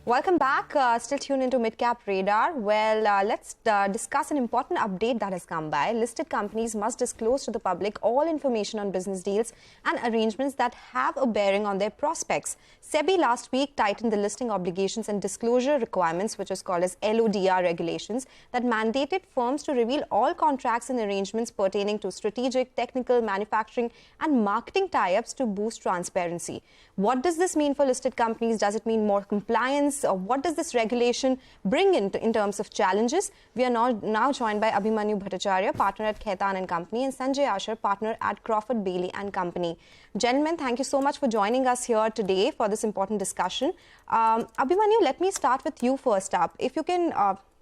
Welcome back. Still tuned into Midcap Radar. Well, let's discuss an important update that has come by. Listed companies must disclose to the public all information on business deals and arrangements that have a bearing on their prospects. Sebi last week tightened the listing obligations and disclosure requirements, which is called as LODR regulations, that mandated firms to reveal all contracts and arrangements pertaining to strategic, technical, manufacturing and marketing tie-ups to boost transparency. What does this mean for listed companies? Does it mean more compliance? Or what does this regulation bring in terms of challenges? We are now joined by Abhimanyu Bhattacharya, partner at Khaitan and Company, and Sanjay, partner at Crawford, Bayley and Company. Gentlemen, thank you so much for joining us here today for this important discussion. Abhimanyu, let me start with you first up. If you can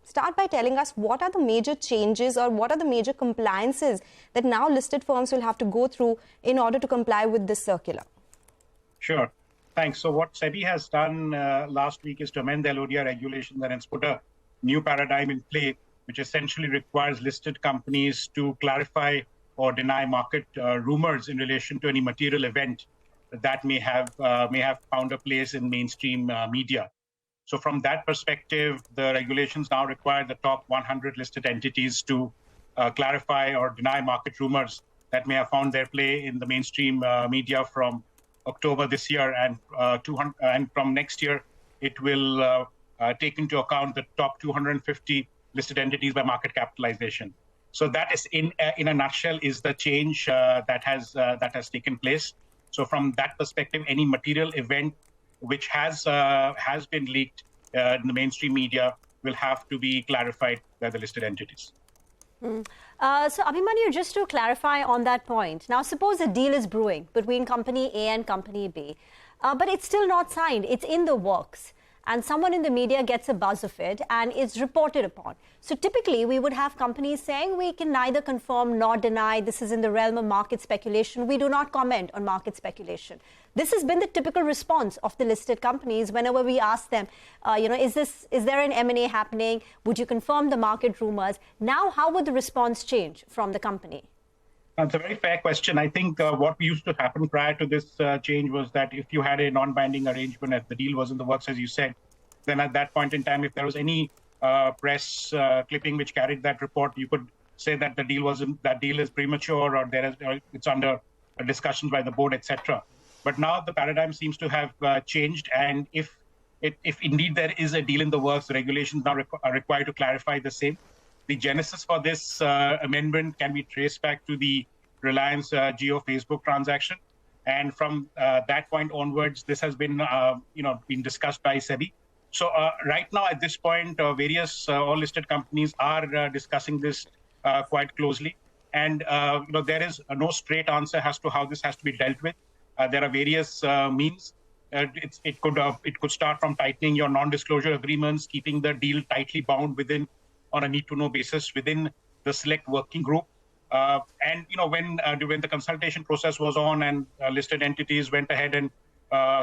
start by telling us what are the major changes or what are the major compliances that now listed firms will have to go through in order to comply with this circular. Sure. Thanks. So what Sebi has done last week is to amend the LODR regulations and it's put a new paradigm in play, which essentially requires listed companies to clarify or deny market rumors in relation to any material event that may have found a place in mainstream media. So from that perspective, the regulations now require the top 100 listed entities to clarify or deny market rumors that may have found their play in the mainstream media from October this year, and from next year, it will take into account the top 250 listed entities by market capitalization. So that is, in a nutshell, is the change that has taken place. So from that perspective, any material event which has been leaked in the mainstream media will have to be clarified by the listed entities. So Abhimanyu, just to clarify on that point, now suppose a deal is brewing between company A and company B, but it's still not signed, it's in the works, and someone in the media gets a buzz of it and it's reported upon. So typically we would have companies saying we can neither confirm nor deny, this is in the realm of market speculation, we do not comment on market speculation. This has been the typical response of the listed companies whenever we ask them, is there an M&A happening? Would you confirm the market rumors? Now, how would the response change from the company? That's a very fair question. I think what used to happen prior to this change was that if you had a non-binding arrangement, if the deal was in the works, as you said, then at that point in time, if there was any press clipping which carried that report, you could say that the deal is premature or it's under discussions by the board, etc. But now the paradigm seems to have changed, and if indeed there is a deal in the works, the regulations now are required to clarify the same. The genesis for this amendment can be traced back to the Reliance Jio Facebook transaction, and from that point onwards, this has been been discussed by Sebi. So right now, at this point, various all listed companies are discussing this quite closely, and there is no straight answer as to how this has to be dealt with. There are various means. It could start from tightening your non-disclosure agreements, keeping the deal tightly bound on a need-to-know basis within the select working group. And when the consultation process was on and listed entities went ahead and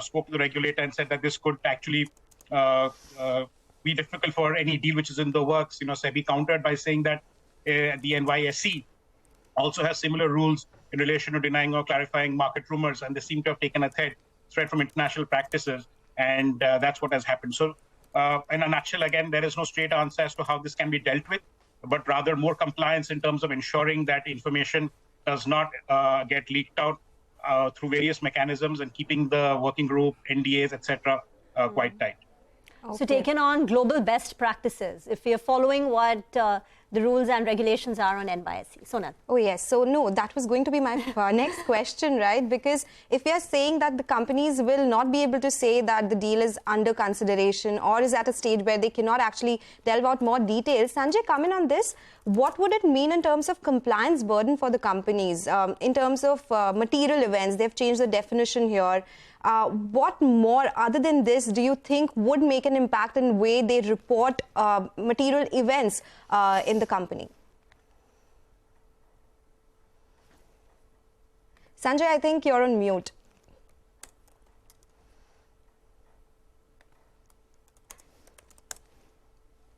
spoke to the regulator and said that this could actually be difficult for any deal which is in the works, Sebi countered by saying that the NYSE also has similar rules in relation to denying or clarifying market rumors, and they seem to have taken a thread from international practices, and that's what has happened. So in a nutshell, again, there is no straight answer as to how this can be dealt with, but rather more compliance in terms of ensuring that information does not get leaked out through various mechanisms and keeping the working group, NDAs, etc. Quite tight. Okay. So taken on global best practices, if we are following what the rules and regulations are on NYSE. Sonal. Oh, yes. So, no, that was going to be my next question, right? Because if we are saying that the companies will not be able to say that the deal is under consideration or is at a stage where they cannot actually delve out more details, Sanjay, come in on this. What would it mean in terms of compliance burden for the companies? In terms of material events, they've changed the definition here. What more, other than this, do you think would make an impact in the way they report material events in the company? Sanjay, I think you're on mute.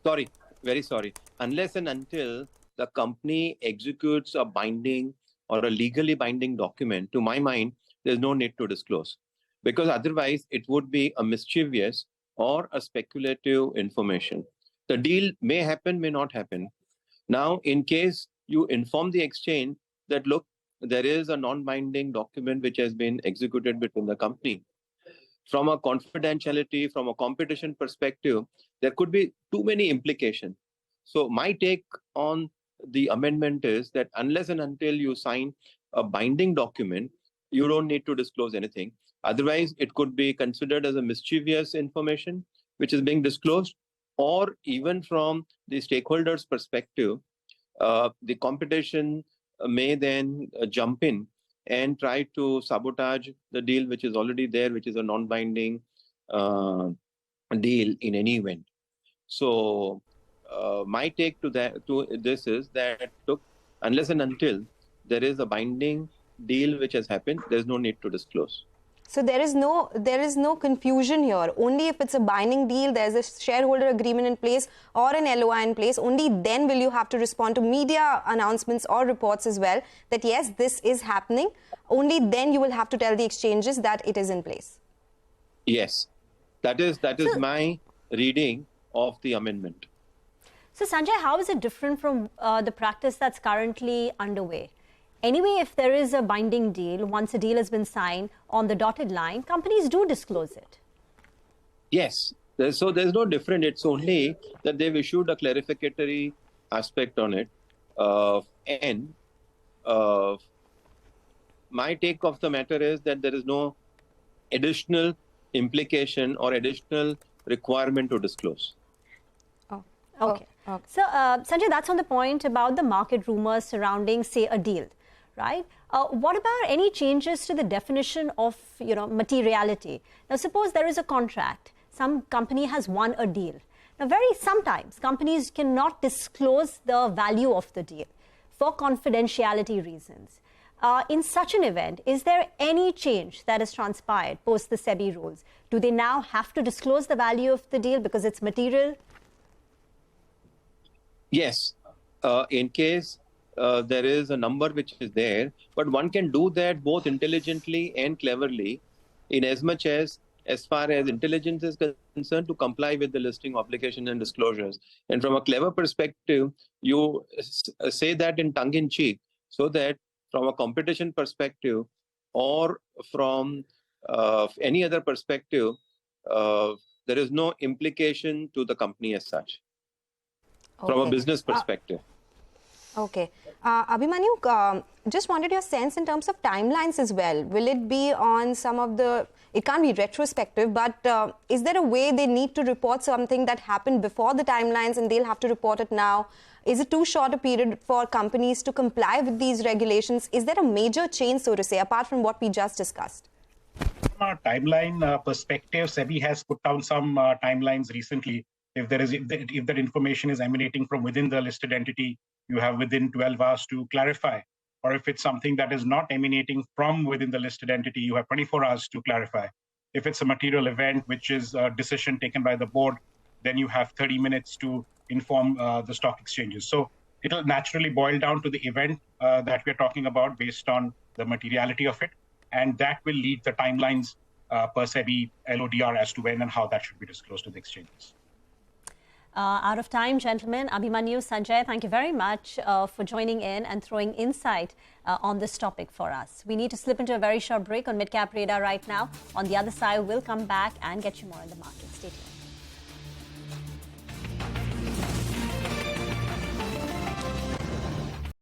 Sorry, very sorry. Unless and until the company executes a binding or a legally binding document, to my mind, there's no need to disclose. Because otherwise, it would be a mischievous or a speculative information. The deal may happen, may not happen. Now, in case you inform the exchange that, look, there is a non-binding document which has been executed between the company. From a confidentiality, from a competition perspective, there could be too many implications. So my take on the amendment is that unless and until you sign a binding document, you don't need to disclose anything. Otherwise, it could be considered as a mischievous information which is being disclosed, or even from the stakeholders' perspective, the competition may then jump in and try to sabotage the deal which is already there, which is a non-binding deal in any event. So my take to this is that, look, unless and until there is a binding deal which has happened, there's no need to disclose. So there is no confusion here. Only if it's a binding deal, there's a shareholder agreement in place or an LOI in place, only then will you have to respond to media announcements or reports as well that yes, this is happening. Only then you will have to tell the exchanges that it is in place. Yes, that is my reading of the amendment. So Sanjay, how is it different from the practice that's currently underway? Anyway, if there is a binding deal, once a deal has been signed on the dotted line, companies do disclose it. Yes. So there's no difference. It's only that they've issued a clarificatory aspect on it. My take of the matter is that there is no additional implication or additional requirement to disclose. Oh, okay. So, Sanjay, that's on the point about the market rumors surrounding, say, a deal. Right? What about any changes to the definition of, materiality? Now, suppose there is a contract. Some company has won a deal. Now, sometimes companies cannot disclose the value of the deal for confidentiality reasons. In such an event, is there any change that has transpired post the Sebi rules? Do they now have to disclose the value of the deal because it's material? Yes. In case there is a number which is there, but one can do that both intelligently and cleverly, in as much as far as intelligence is concerned, to comply with the listing obligation and disclosures. And from a clever perspective, you say that in tongue-in-cheek, so that from a competition perspective or from any other perspective, there is no implication to the company as such, from a business perspective. Okay. Abhimanyu, just wanted your sense in terms of timelines as well. Will it be on some of the, it can't be retrospective, but is there a way they need to report something that happened before the timelines and they'll have to report it now? Is it too short a period for companies to comply with these regulations? Is there a major change, so to say, apart from what we just discussed? From a timeline perspective, Sebi has put down some timelines recently. If that information is emanating from within the listed entity, you have within 12 hours to clarify. Or if it's something that is not emanating from within the listed entity, you have 24 hours to clarify. If it's a material event, which is a decision taken by the board, then you have 30 minutes to inform the stock exchanges. So it'll naturally boil down to the event that we're talking about based on the materiality of it. And that will lead the timelines per Sebi LODR as to when and how that should be disclosed to the exchanges. Out of time, gentlemen. Abhimanyu, Sanjay, thank you very much for joining in and throwing insight on this topic for us. We need to slip into a very short break on Midcap Radar right now. On the other side, we'll come back and get you more on the market. Stay tuned.